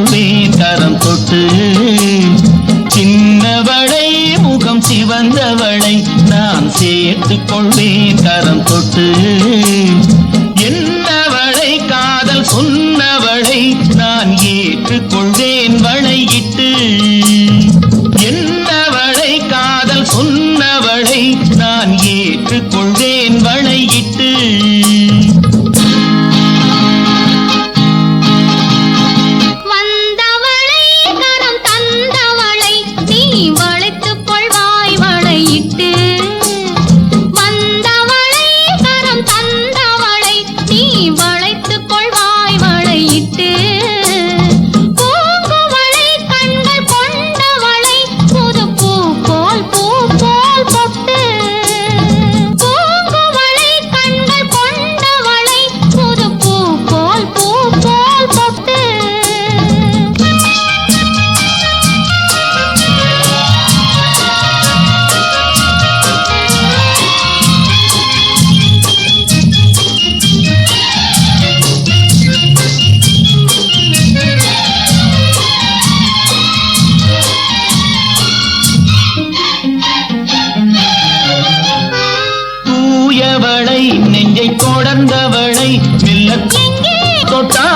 கொள்வேன் கரம் தொட்டு. சின்னவளை முகம் சிவந்தவளை நான் சேர்த்துக் கொள்வேன் கரம் தொட்டு. என்னவளை காதல் சொன்னவளை நான் ஏற்றுக்கொள்வேன் வளையிட்டு. என்னவளை காதல் சொன்னவளை நான் ஏற்றுக்கொள்வேன் வளையிட்டு. நெஞ்சை தொடர்ந்தவளை மெல்ல தொட்டா